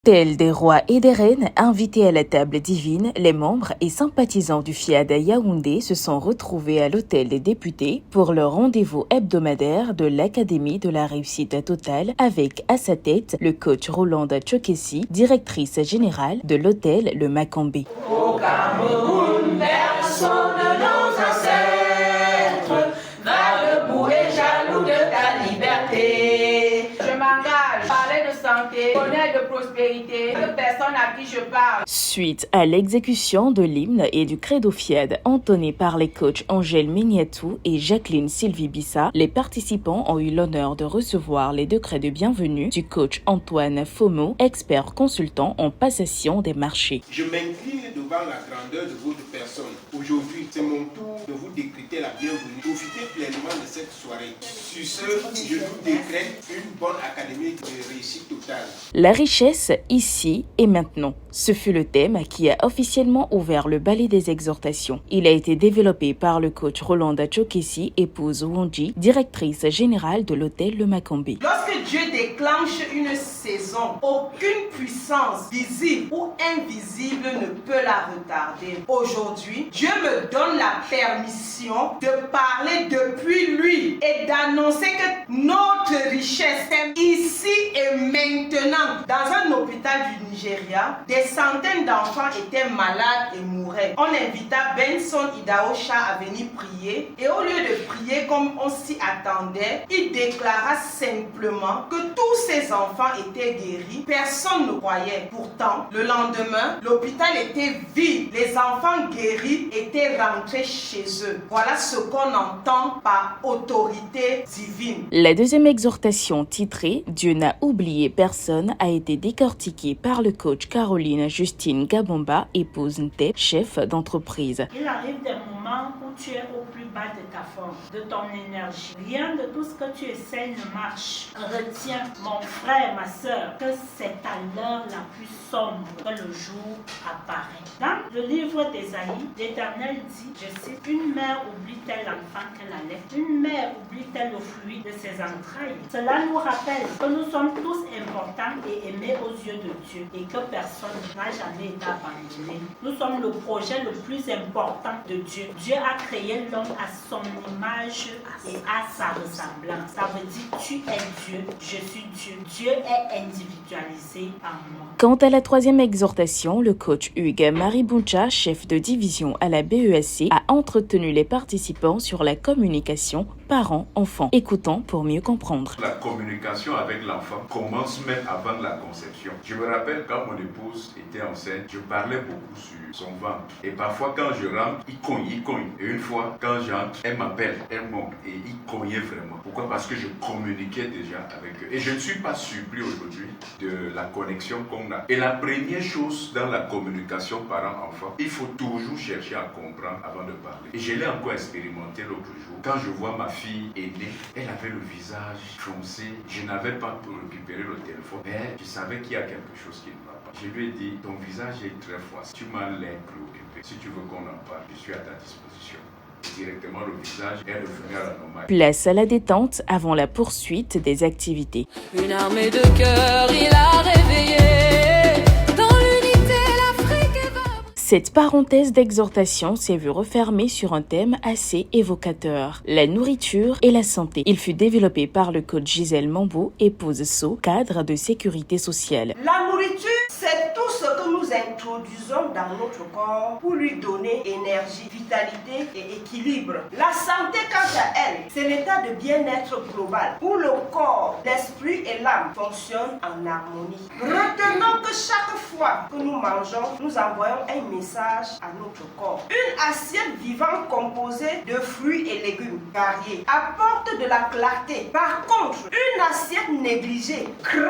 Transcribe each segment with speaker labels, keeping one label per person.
Speaker 1: Tels des rois et des reines invités à la table divine, les membres et sympathisants du FIAD à Yaoundé se sont retrouvés à l'hôtel des députés pour le rendez-vous hebdomadaire de l'Académie de la réussite totale avec à sa tête le coach Rolanda Tchokessi, directrice générale de l'hôtel Le Macambé.
Speaker 2: Au Cameroun, personne de nos ancêtres va debout et jaloux de ta liberté. Je m'engage, parler de santé, honneur de prospérité, de personne à qui je parle.
Speaker 1: Suite à l'exécution de l'hymne et du credo FIAD entonné par les coachs Angèle Mignatou et Jacqueline Sylvie Bissa, les participants ont eu l'honneur de recevoir les décrets de bienvenue du coach Antoine Fomo, expert consultant en passation des marchés.
Speaker 3: Je m'incline devant la grandeur de votre personne. Aujourd'hui, c'est mon tour de vous décréter la bienvenue. Profitez pleinement de cette soirée. Sur ce, je vous décrète une bonne académie de réussite totale.
Speaker 1: La richesse ici et maintenant. Ce fut le thème qui a officiellement ouvert le ballet des exhortations. Il a été développé par le coach Rolanda Tchokessi, épouse Wonji, directrice générale de l'hôtel Le Macambé.
Speaker 2: Lorsque Dieu déclenche une saison, aucune puissance visible ou invisible ne peut la retarder. Aujourd'hui, Dieu me donne la permission de parler depuis lui et d'annoncer que notre richesse est ici et maintenant. Dans un hôpital du Nigeria, des centaines d'enfants étaient malades et mouraient. On invita Benson Idahosa à venir prier et au lieu de prier comme on s'y attendait, il déclara simplement que tous ces enfants étaient guéris. Personne ne croyait. Pourtant, le lendemain, l'hôpital était vide. Les enfants guéris étaient rentrés chez eux. Voilà ce qu'on entend par autorité divine.
Speaker 1: La deuxième exhortation titrée « Dieu n'a oublié personne » a été décortiquée par le coach Caroline Justine Gabomba, épouse Ntep, chef d'entreprise.
Speaker 4: Il arrive des moments où tu es au plus bas de ta forme, de ton énergie. Rien de tout ce que tu essaies ne marche. Retiens, mon frère, ma soeur, que c'est à l'heure la plus sombre que le jour apparaît. Dans le livre d'Ésaïe, l'Éternel dit, je cite, « Une mère oublie-t-elle l'enfant qu'elle allait? Une mère oublie-t-elle le fruit de ses entrailles ?» Cela nous rappelle que nous sommes tous importants et aimés aux yeux de Dieu et que personne n'a jamais été abandonné. Nous sommes le projet le plus important de Dieu. Dieu a créé l'homme à son image et à sa ressemblance. Ça veut dire tu es Dieu, je suis Dieu. Dieu est individualisé en moi.
Speaker 1: Quant à la troisième exhortation, le coach Hugues Maribuncha, chef de division à la BESC, a entretenu les participants sur la communication parents-enfants. Écoutons pour mieux comprendre.
Speaker 5: La communication avec l'enfant commence même avant la conception. Je me rappelle quand mon épouse était enceinte, je parlais beaucoup sur son ventre. Et parfois quand je rentre, il cogne. Et une fois, quand j'entre, elle m'appelle, elle monte et il cognait vraiment. Pourquoi? Parce que je communiquais déjà avec eux. Et je ne suis pas surpris aujourd'hui de la connexion qu'on a. Et la première chose dans la communication parent-enfant, il faut toujours chercher à comprendre avant de parler. Et je l'ai encore expérimenté l'autre jour. Quand je vois ma fille aînée, elle avait le visage foncé. Je n'avais pas pu récupérer le téléphone, mais je savais qu'il y a quelque chose qui ne va pas. Je lui ai dit, ton visage est très froid. Tu m'as l'air préoccupé. Si tu veux qu'on en parle, je suis à ta disposition. Directement, le visage est revenu à la normale.
Speaker 1: Place à la détente avant la poursuite des activités.
Speaker 6: Une armée de cœur, il a réveillé.
Speaker 1: Cette parenthèse d'exhortation s'est vue refermée sur un thème assez évocateur, la nourriture et la santé. Il fut développé par le coach Gisèle Mambou, épouse So, cadre de sécurité sociale.
Speaker 2: La nourriture, c'est tout ce que nous introduisons dans notre corps pour lui donner énergie, vitalité et équilibre. La santé, quant à elle, c'est l'état de bien-être global où le corps, l'esprit et l'âme fonctionnent en harmonie. Retenons que chaque fois que nous mangeons, nous envoyons un message à notre corps. Une assiette vivante composée de fruits et légumes variés apporte de la clarté. Par contre, une assiette négligée crée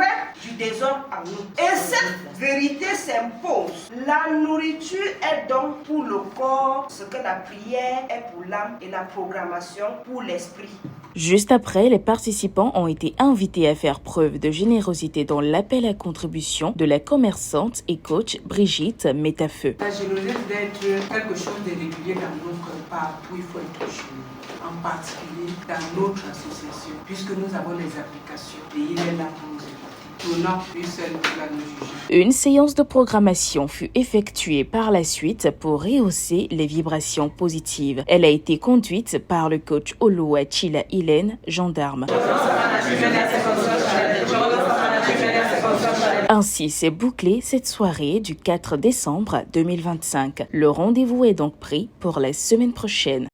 Speaker 2: du désordre en nous. Et cette vérité s'impose. La nourriture est donc pour le corps ce que la prière est pour l'âme et la programmation pour l'esprit.
Speaker 1: Juste après, les participants ont été invités à faire preuve de générosité dans l'appel à contribution de la commerçante et coach Brigitte Métafeu.
Speaker 7: La générosité doit être quelque chose de régulier dans notre parcours, il faut être généreux. En particulier dans notre association, puisque nous avons les applications et il est là pour nous aider. étonnant une seule à nous juger.
Speaker 1: Une séance de programmation fut effectuée par la suite pour rehausser les vibrations positives. Elle a été conduite par le coach Oloa Chila Hélène, gendarme. Ainsi s'est bouclée cette soirée du 4 décembre 2025. Le rendez-vous est donc pris pour la semaine prochaine.